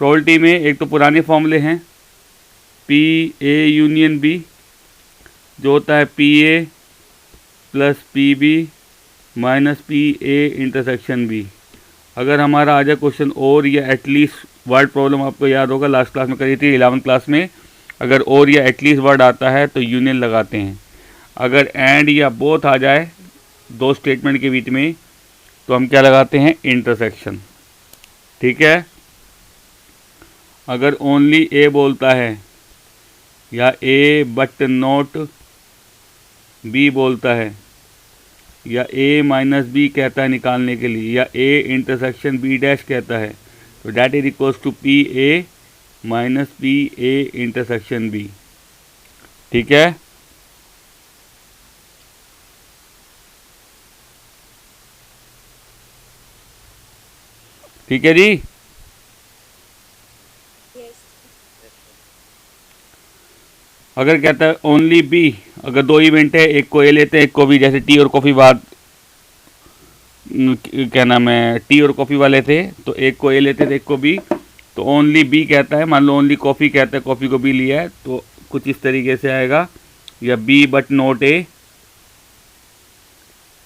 Probability में एक तो पुराने फॉर्मूले हैं, पी ए यूनियन बी, जो होता है P A plus P B minus P A intersection B. अगर हमारा आ जाए क्वेश्चन और या एटलीस्ट वर्ड प्रॉब्लम, आपको याद होगा लास्ट क्लास में करी थी 11th क्लास में, अगर और या एटलीस्ट वर्ड आता है तो यूनियन लगाते हैं। अगर एंड या बोथ आ जाए दो स्टेटमेंट के बीच में तो हम क्या लगाते हैं, इंटरसेक्शन। ठीक है। अगर ओनली ए बोलता है या ए बट नॉट बी बोलता है या ए माइनस बी कहता है निकालने के लिए, या ए इंटरसेक्शन बी डैश कहता है, तो that is equals to P A minus P A intersection B. ठीक है। ठीक है जी। अगर कहता है ओनली बी, अगर दो इवेंट है, एक को ए लेते हैं एक को बी, जैसे टी और कॉफ़ी बाद क्या नाम है, टी और कॉफ़ी वाले थे तो एक को ए लेते थे एक को बी, तो ओनली बी कहता है, मान लो ओनली कॉफ़ी कहता है, कॉफ़ी को बी लिया है, तो कुछ इस तरीके से आएगा, या B but not A,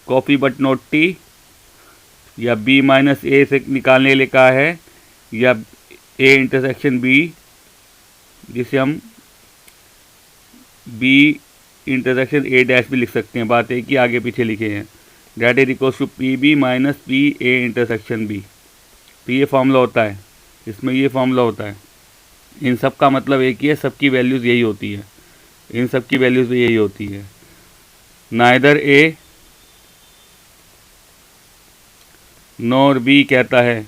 coffee but not tea, या बी माइनस ए से निकालने के लिए कहा है, या ए इंटरसेक्शन बी, जिसे हम बी इंटरसेक्शन ए डैश भी लिख सकते हैं, बात एक ही आगे पीछे लिखे हैं, that is equals to P B minus P A intersection B. तो ये फॉर्मूला होता है, इसमें ये फॉर्मूला होता है। इन सब का मतलब एक ही है, सबकी वैल्यूज़ यही होती है, इन सब की वैल्यूज़ भी यही होती है। नाइदर ए नॉर बी कहता है,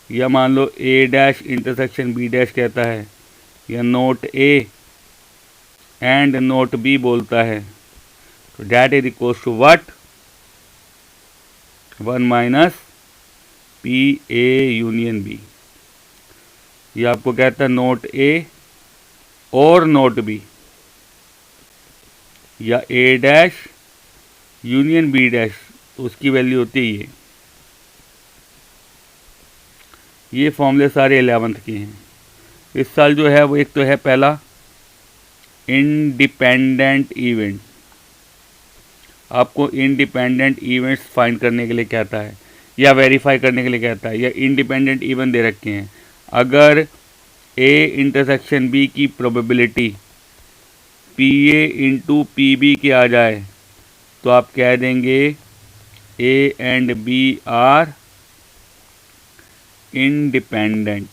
या मान लो A dash intersection B dash कहता है, या not A and not B बोलता है, तो that is equals to what, 1 minus P A union B. ये आपको कहता है नोट ए और नोट बी, या ए डैश यूनियन बी डैश, तो उसकी वैल्यू होती है ये। ये फॉर्मूले सारे 11th के हैं। इस साल जो है वो एक तो है पहला इंडिपेंडेंट इवेंट, आपको इंडिपेंडेंट इवेंट्स फाइंड करने के लिए कहता है या वेरीफाई करने के लिए कहता है, या इंडिपेंडेंट इवेंट दे रखे हैं। अगर ए इंटरसेक्शन बी की probability P A into P B के आ जाए तो आप कह देंगे A and B are independent,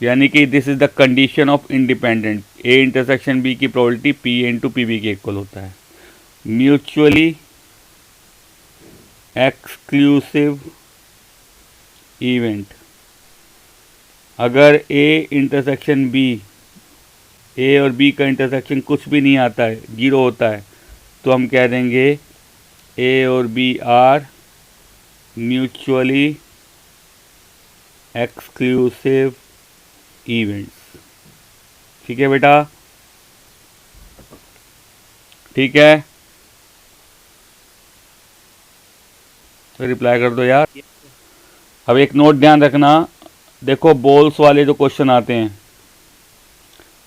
यानी कि this is the condition of independent. A intersection B की probability P A into P B के इक्वल होता है। म्यूचुअली एक्सक्लूसिव इवेंट, अगर ए इंटरसेक्शन बी, ए और बी का इंटरसेक्शन कुछ भी नहीं आता है, 0 होता है, तो हम कह देंगे ए और B are mutually exclusive events. ठीक है बेटा, ठीक है, तो रिप्लाई कर दो यार। अब एक नोट ध्यान रखना, देखो बॉल्स वाले जो क्वेश्चन आते हैं,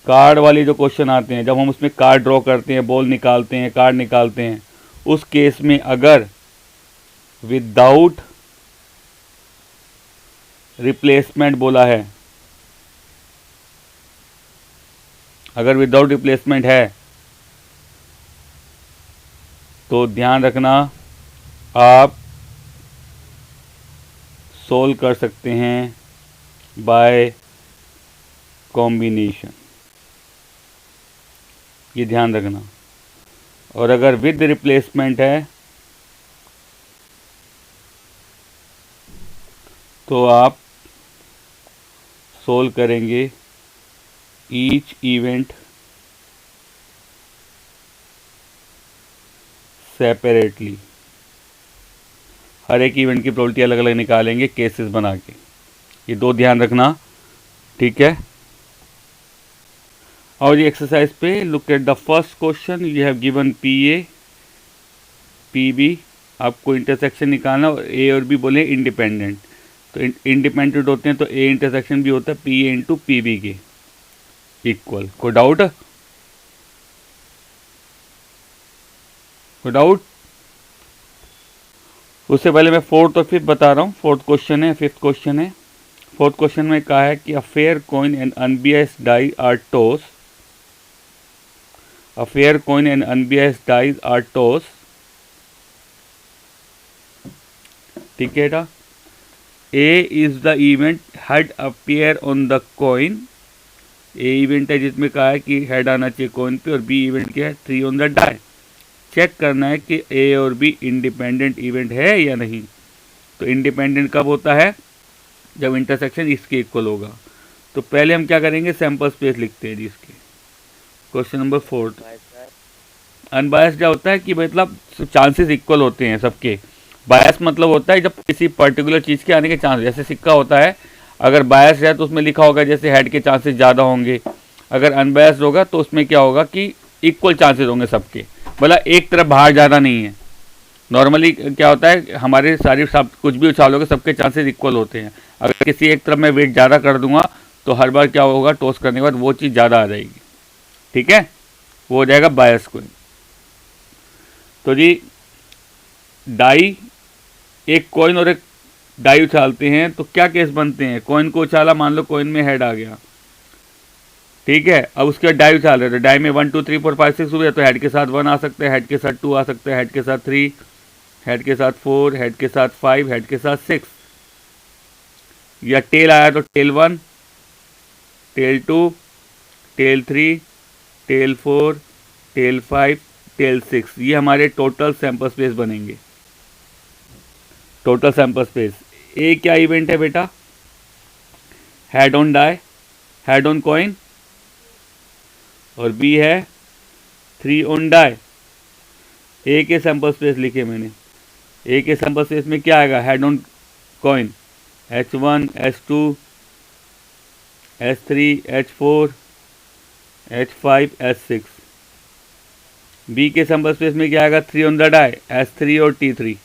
कार्ड वाले जो क्वेश्चन आते हैं, जब हम उसमें कार्ड ड्रॉ करते हैं, बॉल निकालते हैं, कार्ड निकालते हैं, उस केस में अगर विदाउट रिप्लेसमेंट बोला है, अगर विदाउट रिप्लेसमेंट है तो ध्यान रखना आप सोल्व कर सकते हैं बाय कॉम्बिनेशन, ये ध्यान रखना। और अगर विद रिप्लेसमेंट है तो आप सोल्व करेंगे ईच इवेंट सेपरेटली, हर एक इवेंट की प्रोबेबिलिटी अलग अलग निकालेंगे केसेस बना के, ये दो ध्यान रखना। ठीक है, और ये एक्सरसाइज पे look at the first question, you have given P A P B, आपको इंटरसेक्शन निकालना, और ए और बी बोले इंडिपेंडेंट। तो इंडिपेंडेंट होते हैं तो ए इंटरसेक्शन भी होता है P A into P B के इक्वल। कोई डाउट? कोई डाउट? उससे पहले मैं फोर्थ और फिफ्थ बता रहा हूँ। फोर्थ क्वेश्चन है, फिफ्थ क्वेश्चन है। फोर्थ क्वेश्चन में कहा है कि a fair coin and unbiased die are toss, a fair coin and unbiased dies are toss, ठीक है बेटा। A is the event head appear on the coin, A event है जिसमें कहा है कि हेड आना चाहिए कॉइन पे, और बी इवेंट क्या है, 3 ऑन द डाई। चेक करना है कि ए और बी इंडिपेंडेंट इवेंट है या नहीं। तो इंडिपेंडेंट कब होता है, जब इंटरसेक्शन इसके इक्वल होगा। तो पहले हम क्या करेंगे, सैंपल स्पेस लिखते हैं जी इसके। क्वेश्चन नंबर 4, अनबायस्ड क्या होता है कि मतलब चांसेस इक्वल होते हैं सबके। बायस मतलब होता है जब किसी पर्टिकुलर चीज़ के आने के चांस, जैसे सिक्का होता है, अगर बायस है तो उसमें लिखा होगा जैसे हेड के चांसेस ज़्यादा होंगे, अगर अनबायस्ड होगा तो उसमें क्या होगा कि इक्वल चांसेस होंगे सबके, मतलब एक तरफ बाहर ज़्यादा नहीं है। नॉर्मली क्या होता है, हमारे सारी सब कुछ भी उछालोगे सबके चांसेस इक्वल होते हैं। अगर किसी एक तरफ मैं वेट ज़्यादा कर दूंगा तो हर बार क्या होगा, टॉस करने के बाद वो चीज़ ज़्यादा आ जाएगी, ठीक है, वो हो जाएगा बायस कॉइन। तो जी डाई, एक कॉइन और एक डाई उछालते हैं तो क्या केस बनते हैं, कॉइन को उछाला, मान लो कॉइन में हेड आ गया, ठीक है, अब उसके बाद डाई उछाल रहे, तो डाई में 1 2 3 4 5 6 हुए, तो हेड के साथ 1 आ सकता है, हेड के साथ 2 आ सकता है, हेड के साथ 3, हेड के साथ 4, हेड के साथ 5, हेड के साथ 6, या टेल आया तो tail 1, tail 2, tail 3, tail 4, tail 5, tail 6। ये हमारे टोटल सैंपल स्पेस बनेंगे। टोटल सैंपल स्पेस, ए क्या इवेंट है बेटा, head on die, head on coin, और बी है 3 ऑन डाई। ए के सैंपल स्पेस लिखे मैंने, ए के सैंपल स्पेस में क्या आएगा, head on coin H1, H2, H3, H4, H5, H6। B के सैंपल स्पेस में क्या आएगा, 3 ऑन द डाई, H3 और T3,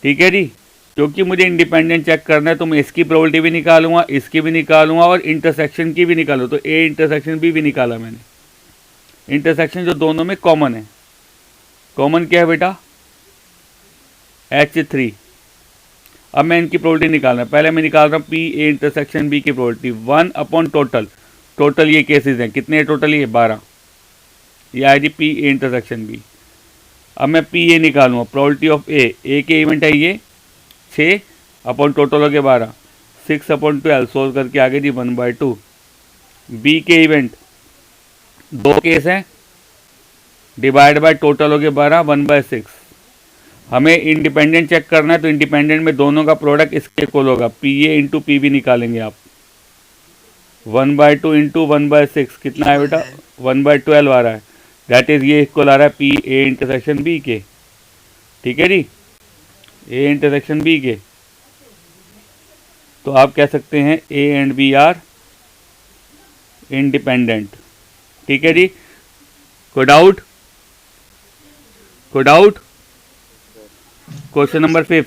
ठीक है जी। क्योंकि मुझे इंडिपेंडेंट चेक करना है तो मैं इसकी प्रोबेबिलिटी भी निकालूंगा, इसकी भी निकालूंगा, और इंटरसेक्शन की भी निकालूँ। तो ए इंटरसेक्शन बी भी निकाला मैंने, इंटरसेक्शन जो दोनों में कॉमन है। कॉमन क्या है बेटा, H3। अब मैं इनकी प्रोबेबिलिटी निकालना है, पहले मैं निकाल रहा हूँ पी ए इंटरसेक्शन बी की प्रोबेबिलिटी 1 अपॉन टोटल। टोटल ये केसेस हैं, कितने टोटल, ये 12, ये आएगी पी ए इंटरसेक्शन बी। अब मैं पी ए निकालूंगा, प्रोबेबिलिटी ऑफ ए के इवेंट है ये 6 अपॉन टोटल हो गया 12, 6 अपॉन 12, सोल्व करके आगे जी 1/2। बी के इवेंट 2 केस हैं, डिवाइड बाय टोटल हो गया 12, 1/6। हमें इंडिपेंडेंट चेक करना है तो इंडिपेंडेंट में दोनों का प्रोडक्ट इसके इक्वल होगा, P A into P B निकालेंगे आप, 1/2 इंटू 1/6 कितना है बेटा, 1/12 आ रहा है, दैट इज ये इक्वल आ रहा है पी ए इंटरसेक्शन बी के, ठीक है जी, ए इंटरसेक्शन बी के। तो आप कह सकते हैं A and B are independent, ठीक है जी। कोई डाउट? कोई डाउट? क्वेश्चन नंबर 5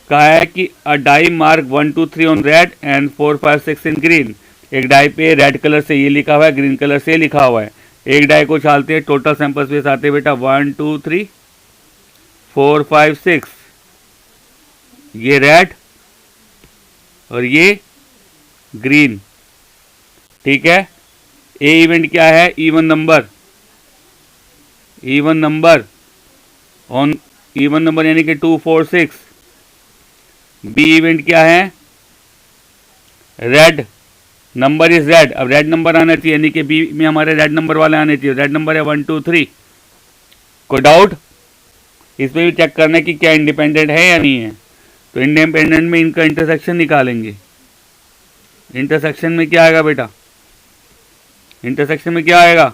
कहा है कि a die mark 1 2 3 on red and 4 5 6 in green. एक डाई पे रेड कलर से ये लिखा हुआ है, ग्रीन कलर से लिखा हुआ है। एक डाई को उछालते हैं, टोटल सैंपल स्पेस आते हैं बेटा 1 2 3 4 5 6, ये रेड और ये ग्रीन, ठीक है। ए इवेंट क्या है, even number, even number on even number यानी कि 2 4 6। बी इवेंट क्या है, रेड नंबर इज रेड। अब रेड नंबर आना चाहिए, यानी कि बी में हमारे रेड नंबर वाले आने चाहिए, रेड नंबर है 1 2 3। कोई डाउट? इसमें भी चेक करना है कि क्या इंडिपेंडेंट है या नहीं है। तो इंडिपेंडेंट में इनका इंटरसेक्शन निकालेंगे। इंटरसेक्शन में क्या आएगा बेटा, इंटरसेक्शन में क्या आएगा,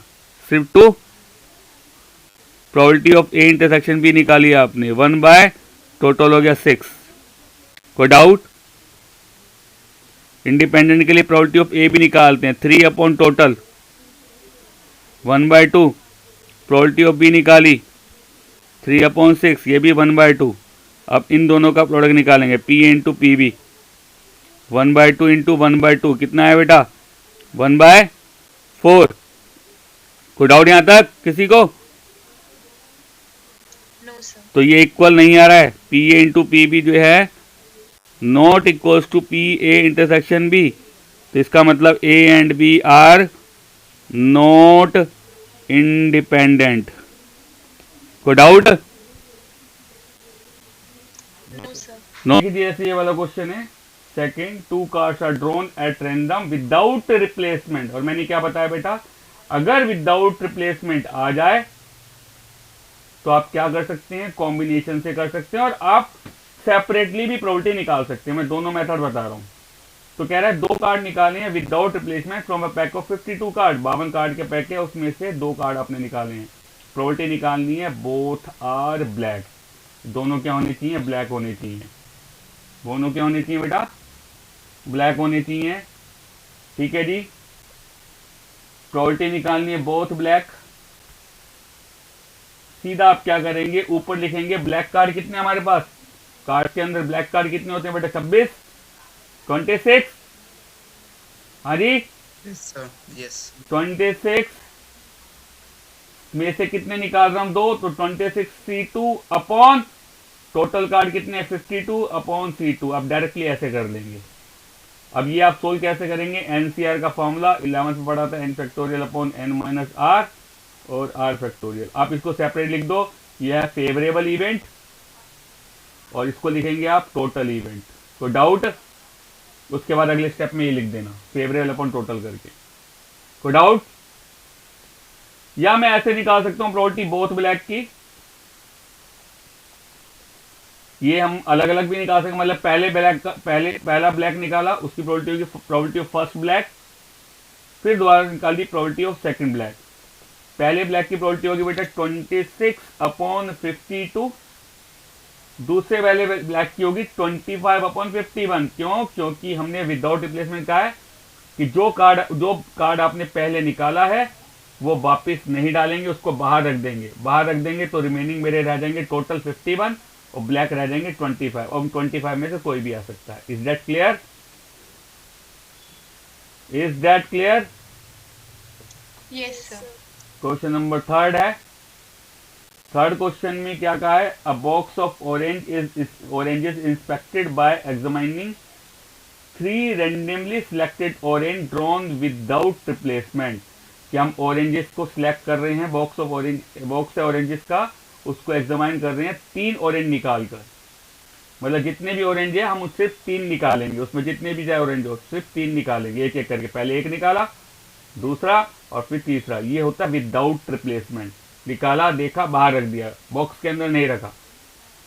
सिर्फ 2। प्रोबेबिलिटी ऑफ ए इंटरसेक्शन भी निकाली आपने, 1 बाय टोटल हो गया 6। कोई डाउट? इंडिपेंडेंट के लिए प्रोबेबिलिटी ऑफ ए भी निकालते हैं, 3 upon total 1/2। Probability of B निकाली 3 अपॉन 6, ये भी 1/2। अब इन दोनों का प्रोडक्ट निकालेंगे, P A into P B, 1/2 into 1/2 कितना है बेटा, 1/4। कोई डाउट यहाँ तक किसी को? तो ये इक्वल नहीं आ रहा है, P A into P B जो है not equals to P A intersection B, तो इसका मतलब A and B are not independent. कोई डाउट? नो। जैसे ये वाला क्वेश्चन है, second, 2 cards are drawn at random without replacement, और मैंने क्या बताया बेटा, अगर विदाउट रिप्लेसमेंट आ जाए तो आप क्या कर सकते हैं, कॉम्बिनेशन से कर सकते हैं, और आप सेपरेटली भी प्रोबेबिलिटी निकाल सकते हैं। मैं दोनों मेथड बता रहा हूं। तो कह रहा है 2 कार्ड निकाले हैं without replacement from a pack of 52 card, 52 card के पैक है, उसमें से 2 कार्ड आपने निकाले हैं। प्रोबेबिलिटी निकालनी है बोथ आर ब्लैक, दोनों क्या होने चाहिए, ब्लैक होने चाहिए। दोनों क्या होने चाहिए बेटा, ब्लैक होने चाहिए। ठीक है जी, प्रोबेबिलिटी निकालनी है बोथ ब्लैक। सीधा आप क्या करेंगे, ऊपर लिखेंगे ब्लैक कार्ड कितने हमारे पास, कार्ड के अंदर ब्लैक कार्ड कितने होते हैं बेटा, 26, 26। हाँ जी, यस 26 में से कितने निकाल रहा हूं, 2, तो 26C2 अपॉन टोटल कार्ड कितने, 52 अपॉन C2। आप डायरेक्टली ऐसे कर लेंगे। अब ये आप सोल्व कैसे करेंगे, एनसीआर का फॉर्मूला 11th में पढ़ा था, n factorial upon n minus R और r फैक्टोरियल। आप इसको सेपरेट लिख दो, यह है फेवरेबल इवेंट और इसको लिखेंगे आप टोटल इवेंट। तो डाउट, उसके बाद अगले स्टेप में ये लिख देना फेवरेबल अपॉन टोटल करके। कोई डाउट? या मैं ऐसे निकाल सकता हूं प्रोबेबिलिटी बोथ ब्लैक की, ये हम अलग अलग भी निकाल सकते हैं, मतलब पहले ब्लैक का पहला ब्लैक निकाला, उसकी प्रोबेबिलिटी ऑफ फर्स्ट ब्लैक, फिर दोबारा निकाल दी प्रोबेबिलिटी ऑफ सेकंड ब्लैक। पहले ब्लैक की प्रोबेबिलिटी होगी बेटा 26 अपॉन 52, दूसरे वाले ब्लैक की होगी 25 अपॉन 51। क्यों? क्योंकि हमने विदाउट रिप्लेसमेंट कहा है कि जो कार्ड आपने पहले निकाला है वो वापस नहीं डालेंगे, उसको बाहर रख देंगे। बाहर रख देंगे तो रिमेनिंग मेरे रह जाएंगे टोटल 51 और ब्लैक रह जाएंगे 25, और 25 में से कोई भी आ सकता है। Is that clear? Is that clear? Yes sir. Question number 3 है। थर्ड क्वेश्चन में क्या कहा है, अ box of oranges inspected bye examining 3 randomly selected orange drawn without replacement. कि हम ऑरेंजेस को सिलेक्ट कर रहे हैं, बॉक्स है ऑरेंजेस का, उसको एग्जामाइन कर रहे हैं 3 ऑरेंज निकाल कर, मतलब जितने भी ऑरेंज है हम सिर्फ 3 निकालेंगे, उसमें जितने भी चाहे ऑरेंज हो सिर्फ 3 निकालेंगे, एक एक करके। पहले एक निकाला, दूसरा और फिर तीसरा। ये होता है विदाउट रिप्लेसमेंट। निकाला, देखा, बाहर रख दिया, बॉक्स के अंदर नहीं रखा।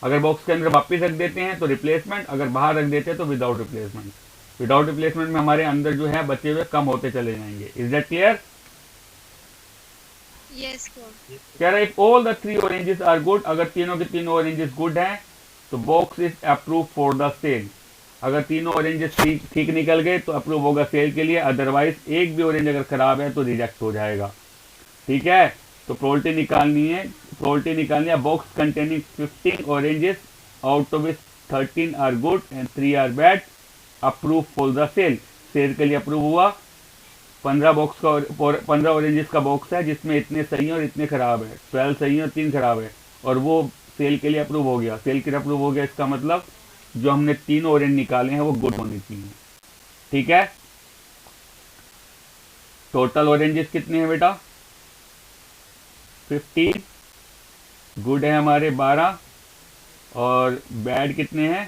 अगर बॉक्स के अंदर वापस रख देते हैं तो रिप्लेसमेंट, अगर बाहर रख देते हैं तो विदाउट रिप्लेसमेंट। विदाउट रिप्लेसमेंट में हमारे अंदर जो है बचे हुए कम होते चले जाएंगे। Is that clear? Yes sir. कह रहा है if all the 3 oranges are good, अगर तीनों के तीनों ऑरेंजेस गुड हैं तो box is approve for the sale. अगर तीनों ऑरेंजेस ठीक निकल गए तो अप्रूव होगा सेल के लिए, अदरवाइज एक भी ऑरेंज अगर खराब है तो रिजेक्ट हो जाएगा। ठीक है, तो प्रोबेबिलिटी निकालनी है box containing 15 oranges out of which 13 are good and 3 are bad, approve for the sale. Sale के लिए अप्रूव हुआ। 15 ऑरेंजेस का बॉक्स है जिसमें इतने सही और इतने खराब है, 12 सही और 3 खराब है, और वो सेल के लिए अप्रूव हो गया। सेल के लिए अप्रूव हो गया, इसका मतलब जो हमने 3 ऑरेंज निकाले हैं वो गुड होने चाहिए। ठीक है, टोटल ऑरेंजेस कितने हैं बेटा, 15, गुड है हमारे 12 और बैड कितने हैं,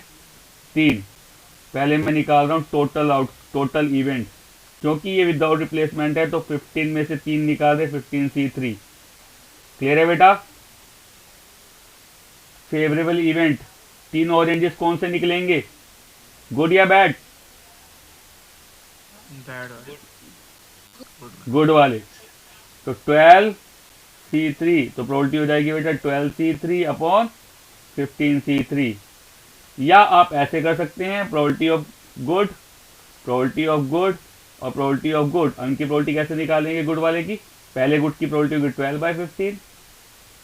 3। पहले मैं निकाल रहा हूं टोटल इवेंट, क्योंकि ये विदाउट रिप्लेसमेंट है तो 15 में से 3 निकाल दे, 15C3। क्लियर है बेटा? फेवरेबल इवेंट, 3 ऑरेंजेस कौन से निकलेंगे, गुड या बैड? गुड वाले। तो 12C3, तो प्रोबेबिलिटी हो जाएगी बेटा 12C3 अपॉन 15C3। या आप ऐसे कर सकते हैं, प्रोबेबिलिटी ऑफ गुड और प्रोबेबिलिटी ऑफ गुड। उनकी प्रोबेबिलिटी कैसे निकालेंगे गुड वाले की, पहले गुड की प्रोबेबिलिटी होगी 12/15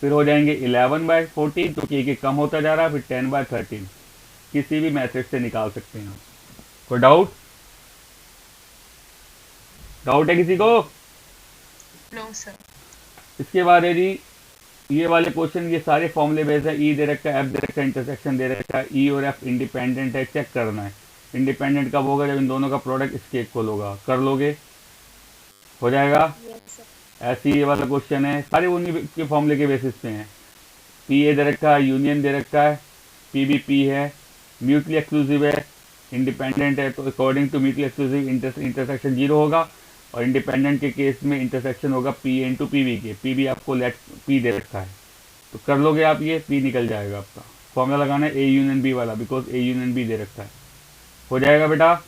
फिर हो जाएंगे 11/14, तो के कम होता जा रहा है, फिर 10/13। किसी भी मेथड से निकाल सकते हैं आप। कोई डाउट? डाउट है किसी को? No, sir. इसके बाद है जी ये वाले क्वेश्चन, ये सारे फॉर्मूले बेस्ड है। ई दे रखा है, एफ दे रखा है, इंटरसेक्शन दे रखा है। ई और एफ इंडिपेंडेंट है, चेक करना है। इंडिपेंडेंट कब होगा? जब इन दोनों का प्रोडक्ट इसके इक्वल होगा। कर लोगे? हो जाएगा। Yes, sir. ऐसे ही ये वाला क्वेश्चन है, सारे उन्हीं के फॉर्मूले के बेसिस पे हैं। पी ए दे रखा है, यूनियन दे रखा है, पी बी पी है, म्यूचुअली एक्सक्लूसिव है, इंडिपेंडेंट है, तो according to mutually exclusive intersection 0 होगा, और इंडिपेंडेंट के केस में इंटरसेक्शन होगा P A into P B के। पी बी आपको लेट पी दे रखा है, तो कर लोगे आप, ये पी निकल जाएगा आपका। फॉर्मूला लगाना है ए यूनियन बी वाला, बिकॉज ए यूनियन बी दे रखा है। हो जाएगा बेटा।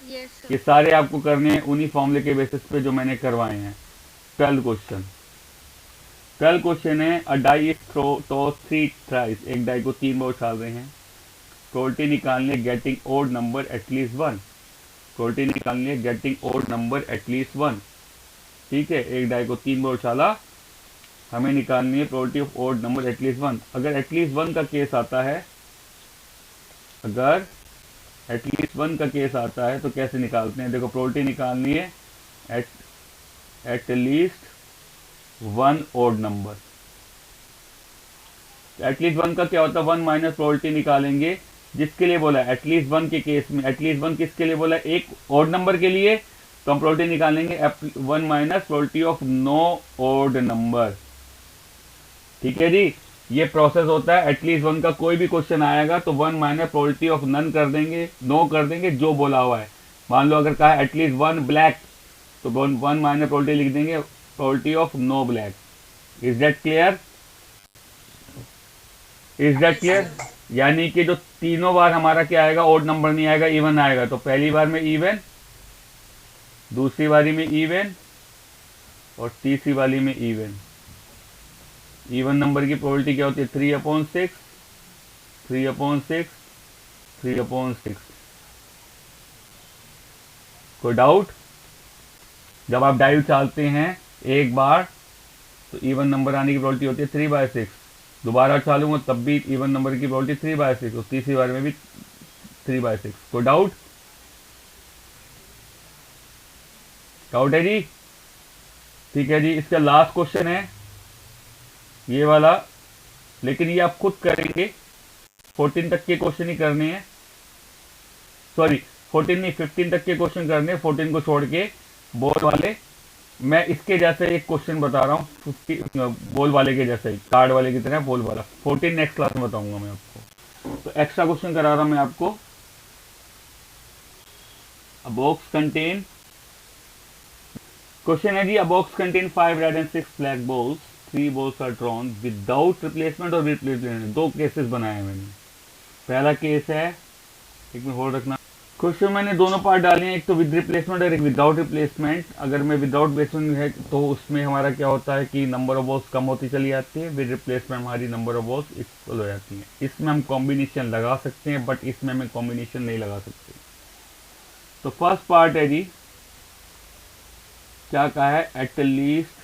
Yes, sir. ये सारे आपको करने हैं उन्हीं फॉर्मूले के बेसिस पे जो मैंने करवाए हैं। कल क्वेश्चन है, अ डाई इज टॉस 3 ट्राइस, एक डाई को 3 बार उछाल रहे हैं। प्रोबेबिलिटी निकालनी है getting odd number at least 1। Probability निकालनी है गेटिंग ओड नंबर एटलीस्ट 1। ठीक है, एक डाई को 3 बार उछाला, हमें निकालनी है probability of odd number at least 1। अगर एटलीस्ट 1 का केस आता है, अगर एटलीस्ट 1 का केस आता है तो कैसे निकालते हैं? देखो, प्रोबेबिलिटी निकालनी है एटलीस्ट 1 ओड नंबर। एटलीस्ट 1 का क्या होता है? 1 माइनस प्रोबेबिलिटी निकालेंगे, जिसके लिए बोला है एटलीस्ट 1 के केस में। एटलीस्ट 1 किसके लिए बोला है? एक ओड नंबर के लिए, तो हम प्रोबेबिलिटी निकालेंगे 1 minus probability of no odd number. ठीक है जी, ये प्रोसेस होता है। एटलीस्ट 1 का कोई भी क्वेश्चन आएगा तो 1 माइनस प्रोबेबिलिटी ऑफ नन कर देंगे, नो कर देंगे, जो बोला हुआ है। मान लो अगर कहा है एटलीस्ट 1 ब्लैक, तो 1 माइनस प्रोबेबिलिटी लिख देंगे probability of no black. Is that clear? Is that clear? यानी कि जो तीनों बार हमारा क्या आएगा? ओड नंबर नहीं आएगा, इवन आएगा। तो पहली बार में इवन, दूसरी बारी में इवन, और तीसरी वाली में इवन। इवन नंबर की प्रोबेबिलिटी क्या होती है? 3/6, 3/6, 3/6। कोई डाउट? जब आप डाई उछालते हैं एक बार, तो इवन नंबर आने की प्रोबेबिलिटी होती है 3/6। दोबारा उछालूंगा तब भी इवन नंबर की प्रोबेबिलिटी 3/6, और तीसरी बार में भी 3/6। कोई डाउट? डाउट है जी? ठीक है जी, इसका लास्ट क्वेश्चन है ये वाला, लेकिन ये आप खुद करेंगे। 14 तक के क्वेश्चन ही करने हैं, सॉरी 14 नहीं, 15 तक के क्वेश्चन करने हैं, 14 को छोड़ के। बॉल वाले, मैं इसके जैसे एक क्वेश्चन बता रहा हूँ, 50 बॉल वाले के जैसे ही, कार्ड वाले की तरह बॉल वाला। 14 नेक्स्ट क्लास में बताऊंगा मैं आपको। तो एक्स्ट्रा क्वेश्चन करा रहा हूं मैं आपको। अ बॉक्स कंटेन, क्वेश्चन है जी, a box contain 5 red and 6 black balls, 3 balls are drawn without replacement और रिप्लेसमेंट। दो केसेस बनाए हैं मैंने। पहला केस है, एक में होल्ड रखना, क्वेश्चन मैंने दोनों पार्ट डाले हैं, एक तो विद रिप्लेसमेंट और एक विदाउट रिप्लेसमेंट। अगर मैं विदाउट रिप्लेसमेंट है तो उसमें हमारा क्या होता है कि नंबर ऑफ बॉल्स कम होती चली जाती है, विद रिप्लेसमेंट हमारी नंबर ऑफ बॉल्स इक्वल हो जाती हैं। इसमें हम कॉम्बिनेशन लगा सकते हैं, बट इसमें हम कॉम्बिनेशन नहीं लगा सकते। तो फर्स्ट पार्ट है जी, क्या कहा है? At least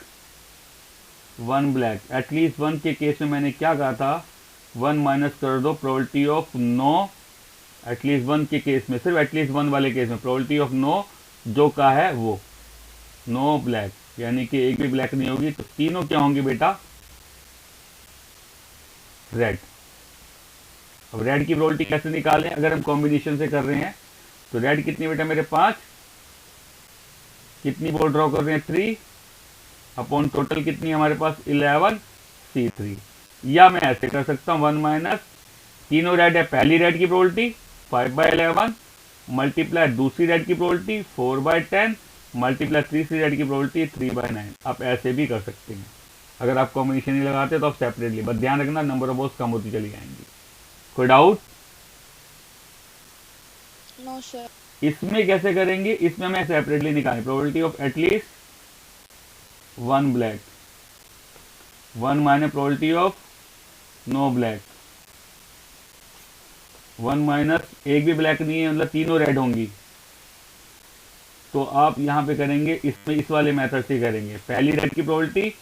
1 black. एटलीस्ट 1 के केस में मैंने क्या कहा था? 1 माइनस कर दो प्रोबेबिलिटी ऑफ नो। एटलीस्ट 1 के केस में, सिर्फ एटलीस्ट 1 वाले केस में प्रोबेबिलिटी ऑफ नो जो का है वो नो ब्लैक, यानी कि एक भी ब्लैक नहीं होगी। तो तीनों क्या होंगे बेटा? रेड। अब रेड की प्रोबेबिलिटी कैसे निकालें? अगर हम कॉम्बिनेशन से कर रहे हैं तो रेड कितनी बेटा मेरे? 5। कितनी बॉल ड्रॉ कर रहे हैं? 3 अपॉन टोटल कितनी हमारे पास? 11 C3। या मैं ऐसे कर सकता हूं, 1 माइनस, तीनों रेड है, पहली रेड की प्रोबेबिलिटी 5/11 मल्टीप्लाई दूसरी रेड की प्रोबेबिलिटी 4/10 मल्टीप्लाई तीसरी रेड की प्रोबेबिलिटी 3/9। आप ऐसे भी कर सकते हैं। अगर आप कॉम्बिनेशन नहीं लगाते तो आप सेपरेटली, बस ध्यान रखना नंबर ऑफ बॉल्स कम होती चली जाएंगी। कोई डाउट? No, sir. इसमें कैसे करेंगे? इसमें मैं सेपरेटली निकालें probability of at least 1 black, 1 minus probability of no black, 1 minus एक भी ब्लैक नहीं है, मतलब तीनों रेड होंगी। तो आप यहां पे करेंगे, इसमें इस वाले मेथड से करेंगे। पहली रेड की प्रोबेबिलिटी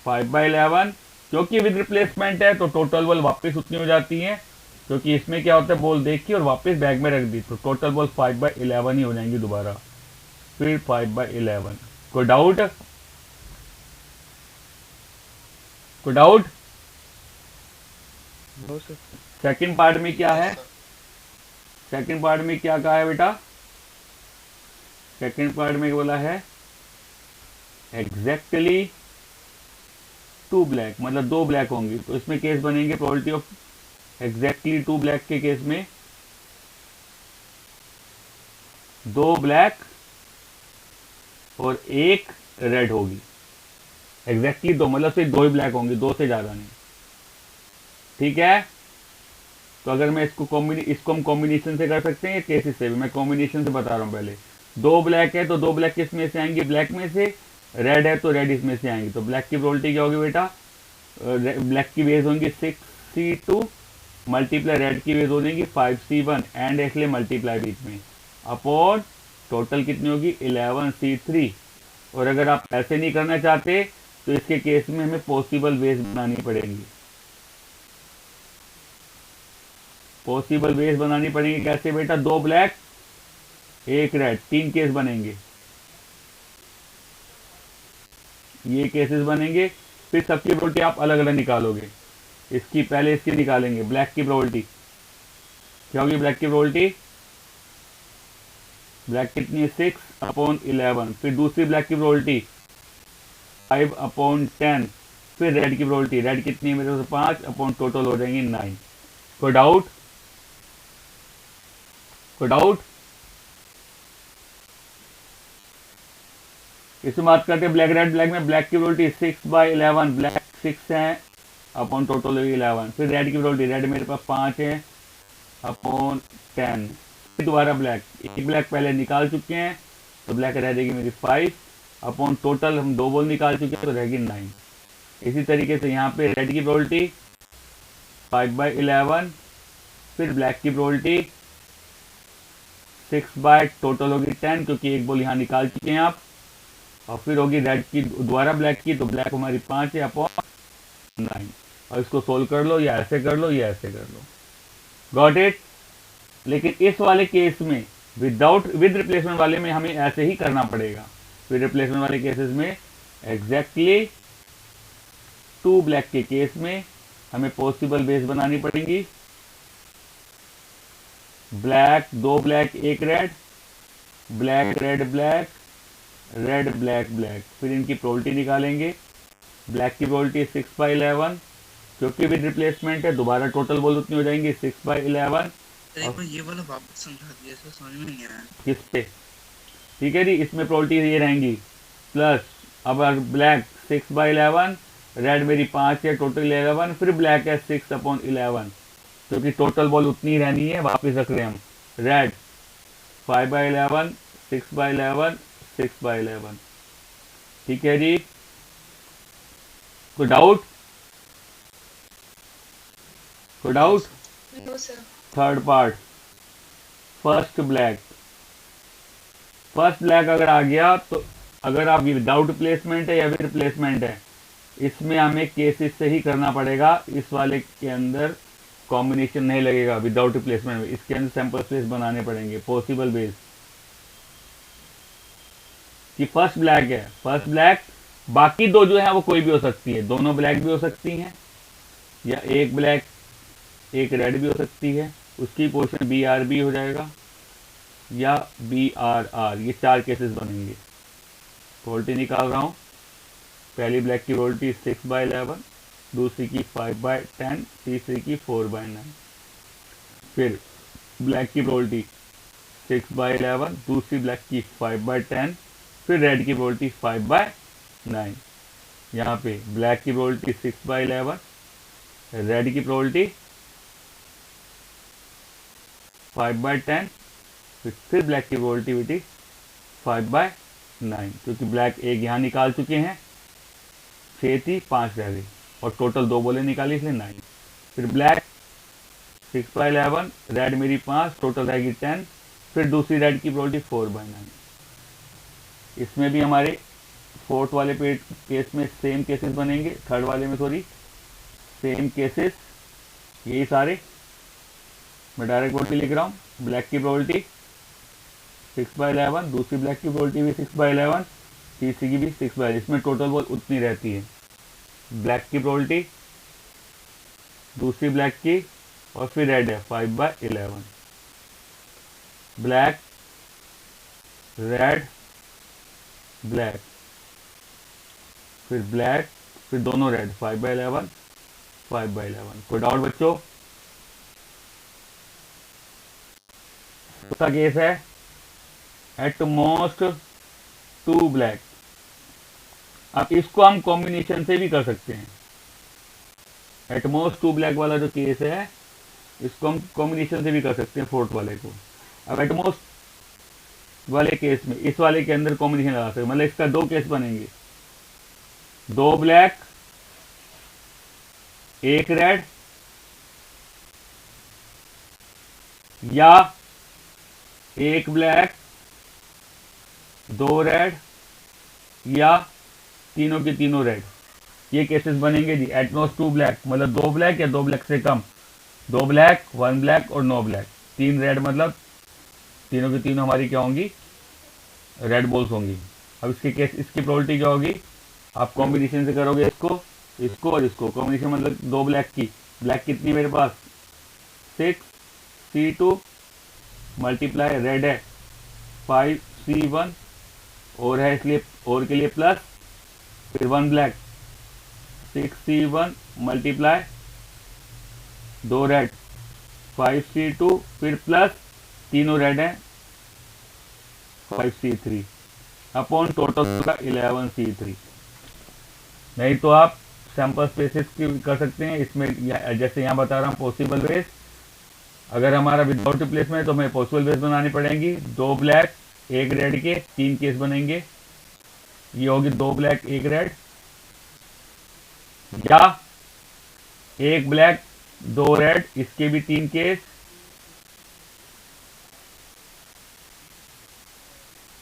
5/11, क्योंकि विद रिप्लेसमेंट है तो टोटल बॉल वापस उतनी हो जाती है, क्योंकि इसमें क्या होता है बॉल देख के और वापस बैग में रख दी तो टोटल बॉल 5/11 ही हो जाएंगी दोबारा। फिर 5/11। कोई डाउट? कोई doubt? No sir. Second part में क्या है? Yes, sir. सेकंड पार्ट में क्या कहा है बेटा? सेकंड पार्ट में बोला है एग्जैक्टली 2 ब्लैक, मतलब 2 ब्लैक होंगी, तो इसमें केस बनेंगे प्रोबेबिलिटी ऑफ एग्जैक्टली 2 ब्लैक के केस में 2 ब्लैक और 1 रेड होगी। एग्जैक्टली 2 मतलब सिर्फ 2 ही ब्लैक होंगे, 2 से ज्यादा नहीं। ठीक है, तो अगर मैं इसको हम कॉम्बिनेशन से कर सकते हैं केसेस से भी, मैं कॉम्बिनेशन से बता रहा हूं। पहले 2 ब्लैक है तो 2 ब्लैक किस में से आएंगे? ब्लैक में से। रेड है तो रेड इसमें से आएंगे, तो ब्लैक की प्रोबेबिलिटी क्या होगी बेटा? ब्लैक की बेस होंगी 6C2 मल्टीप्लाई रेड की बेस हो जाएंगी 5C1 एंड इसलिए मल्टीप्लाई बीच में अपॉन टोटल कितनी होगी 11C3। और अगर आप ऐसे नहीं करना चाहते तो इसके केस में हमें पॉसिबल बेस बनानी पड़ेगी। पॉसिबल बेस बनानी पड़ेगी कैसे बेटा? 2 ब्लैक 1 रेड, 3 केस बनेंगे, ये केसेस बनेंगे। फिर सबकी प्रोबेबिलिटी आप अलग अलग निकालोगे। इसकी पहले इसकी निकालेंगे, ब्लैक की प्रोबेबिलिटी क्या होगी? ब्लैक की प्रोबेबिलिटी, ब्लैक कितनी है? 6/11। फिर दूसरी ब्लैक की प्रोबेबिलिटी 5/10। फिर रेड की प्रोबेबिलिटी, रेड कितनी है मेरे पास? 5 अपॉन टोटल हो जाएंगी 9। कोई डाउट? कोई डाउट? इसमें बात करते हैं ब्लैक रेड ब्लैक में। ब्लैक की प्रोबेबिलिटी 6/11, ब्लैक 6 है अपॉन टोटल होगी 11। फिर रेड की प्रोबेबिलिटी, रेड मेरे पास 5 है अपॉन 10। फिर दोबारा ब्लैक, एक ब्लैक पहले निकाल चुके हैं तो ब्लैक रह जाएगी मेरी 5 अपॉन टोटल हम 2 बॉल निकाल चुके हैं तो रहेगी 9। इसी तरीके से यहाँ पे रेड की प्रोबेबिलिटी 5/11, फिर ब्लैक की प्रोबेबिलिटी 6 बाय टोटल होगी 10 क्योंकि एक बॉल यहाँ निकाल चुके हैं आप, और फिर होगी रेड की दोबारा ब्लैक की, तो ब्लैक हमारी 5 है अपॉन 9। और इसको सोल्व कर लो, या ऐसे कर लो या ऐसे कर लो। Got it? लेकिन इस वाले केस में विद रिप्लेसमेंट वाले में हमें ऐसे ही करना पड़ेगा। विद रिप्लेसमेंट वाले केसेस में एग्जैक्टली 2 ब्लैक के केस में हमें पॉसिबल बेस बनानी पड़ेगी। Black 2 black 1 red, black red black, red black black, फिर इनकी प्रोबेबिलिटी निकालेंगे। ब्लैक की प्रोबेबिलिटी 6/11, क्योंकि विद रिप्लेसमेंट है दोबारा टोटल बॉल उतनी हो जाएंगी 6/11। एक बार ये वाला वापस समझा दिया, सर समझ में नहीं आया। किस पे? ठीक है जी, इसमें प्रोबेबिलिटी ये रहेंगी प्लस, अब ब्लैक 6/11, रेड मेरी 5 है टोटल 11, फिर ब्लैक है 6/11, क्योंकि टोटल बॉल उतनी ही रहनी है, वापस रख रहे हैं हम। रेड 5/11, 6/11, 6/11। ठीक है जी, कोई डाउट? कोई doubt? No, sir. Third part, first black. First black अगर आ गया तो अगर आप विदाउट प्लेसमेंट है या विद रिप्लेसमेंट है, इसमें हमें केसेस से ही करना पड़ेगा। इस वाले के अंदर कॉम्बिनेशन नहीं लगेगा विदाउट रिप्लेसमेंट में, इसके अंदर सैंपल स्पेस बनाने पड़ेंगे पॉसिबल बेस। कि फर्स्ट ब्लैक है, फर्स्ट ब्लैक, बाकी दो जो है वो कोई भी हो सकती है, दोनों ब्लैक भी हो सकती हैं, या एक ब्लैक एक रेड भी हो सकती है, उसकी पोजीशन BRB हो जाएगा, या BRR। ये 4 केसेस बनेंगे। प्रोबेबिलिटी निकाल रहा हूँ। पहली ब्लैक की प्रोबेबिलिटी 6/11, दूसरी की 5/10, तीसरी की 4/9। फिर ब्लैक की प्रोबेबिलिटी 6/11, दूसरी ब्लैक की 5/10, फिर रेड की प्रोबेबिलिटी 5/9। यहाँ पे ब्लैक की प्रोबेबिलिटी 6/11, रेड की प्रोबेबिलिटी 5/10, फिर ब्लैक की प्रोबेबिलिटी 5/9, क्योंकि ब्लैक एक यहाँ निकाल चुके हैं, 6 थी 5 रह गई, और टोटल 2 बॉलें निकाली इसलिए 9। फिर ब्लैक 6/11, रेड मेरी 5, टोटल रहेगी 10, फिर दूसरी रेड की प्रोबेबिलिटी 4/9। इसमें भी हमारे फोर्थ वाले केस में सेम केसेस बनेंगे, थर्ड वाले में सॉरी सेम केसेस, यही सारे मैं डायरेक्ट प्रोबेबिलिटी लिख रहा हूँ। ब्लैक की प्रोबेबिलिटी 6/11, दूसरी ब्लैक की प्रोबेबिलिटी भी 6/11, तीसरी की भी 6/11, इसमें टोटल बॉल उतनी रहती है। ब्लैक की प्रोबेबिलिटी, दूसरी ब्लैक की, और फिर रेड है 5/11। ब्लैक रेड ब्लैक, फिर ब्लैक, फिर दोनों रेड 5/11 5/11। कोई डाउट बच्चों? उसका केस है एट मोस्ट 2 ब्लैक। अब इसको हम कॉम्बिनेशन से भी कर सकते हैं। एट मोस्ट 2 ब्लैक वाला जो केस है इसको हम कॉम्बिनेशन से भी कर सकते हैं फोर्थ वाले को। अब एट मोस्ट वाले केस में इस वाले के अंदर कॉम्बिनेशन लगा सकते हैं, मतलब इसका 2 केस बनेंगे, 2 ब्लैक 1 रेड, या 1 ब्लैक 2 रेड, या तीनों के तीनों रेड। ये केसेस बनेंगे जी। एट मोस्ट 2 ब्लैक मतलब 2 ब्लैक या 2 ब्लैक से कम, 2 ब्लैक 1 ब्लैक और 9 ब्लैक, 3 रेड, मतलब तीनों की तीनों हमारी क्या होंगी, रेड बॉल्स होंगी। अब इसकी प्रोबेबिलिटी क्या होगी, आप कॉम्बिनेशन से करोगे इसको इसको और इसको, कॉम्बिनेशन मतलब 2 ब्लैक की, ब्लैक कितनी मेरे पास 6C2 मल्टीप्लाई रेड है 5C1 और है इसलिए और के लिए प्लस, फिर 1 black 6C1 multiply 2 red 5C2, फिर प्लस तीनों रेड हैं 5C3 अपॉन टोटल का 11C3। नहीं तो आप सैंपल स्पेसिस की कर सकते हैं इसमें, जैसे यहाँ बता रहा हूँ पॉसिबल वेज। अगर हमारा विदाउट रिप्लेसमेंट तो हमें पॉसिबल वेज बनानी पड़ेंगी। 2 ब्लैक 1 रेड के 3 केस बनेंगे, ये होगी 2 ब्लैक 1 रेड, या 1 ब्लैक 2 रेड, इसके भी 3 केस,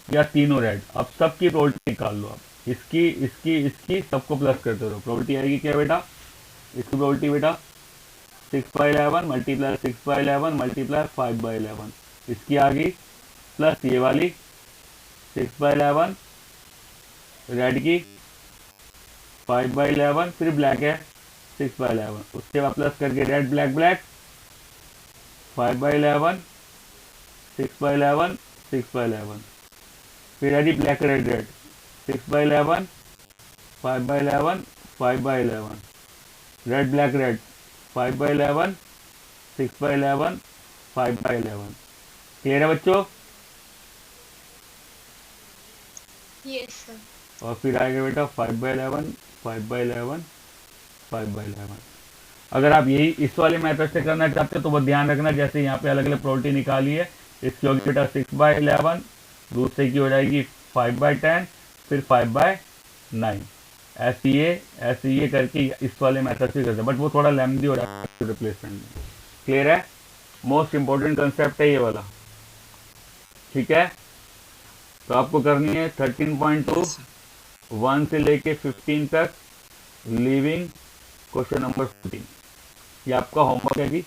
या तीनों रेड। अब सबकी प्रोबेबिलिटी निकाल लो आप, इसकी इसकी इसकी सबको प्लस करते रहो। प्रोबेबिलिटी आएगी क्या बेटा, इसकी प्रोबेबिलिटी बेटा 6/11 मल्टीप्लाई 6/11 मल्टीप्लाई 5/11, इसकी आ गई प्लस ये वाली 6/11 रेड की 5/11, फिर ब्लैक है 6/11, उसके बाद प्लस करके रेड ब्लैक ब्लैक 5/11 6/11 6/11, फिर ready black red red 6/11 5/11 5/11, red black red 5/11 6/11 5/11। Clear है बच्चों? Yes, sir. और फिर आएगा बेटा 5/11 5/11 5/11। अगर आप यही इस वाले मेथड से करना चाहते हो तो वो ध्यान रखना, जैसे यहाँ पे अलग अलग प्रोबेबिलिटी निकाली है, इसकी होगी बेटा 6/11, दूसरे की हो जाएगी 5/10, फिर 5/9, ऐसे ये करके इस वाले मेथड से करते हैं, बट वो थोड़ा लेंथी हो रहा है रिप्लेसमेंट में। क्लियर है? मोस्ट इंपॉर्टेंट कंसेप्ट है ये वाला, ठीक है? तो आपको करनी है 13.2 1 से लेके 15 तक, लिविंग क्वेश्चन नंबर 14। ये आपका होमवर्क है जी।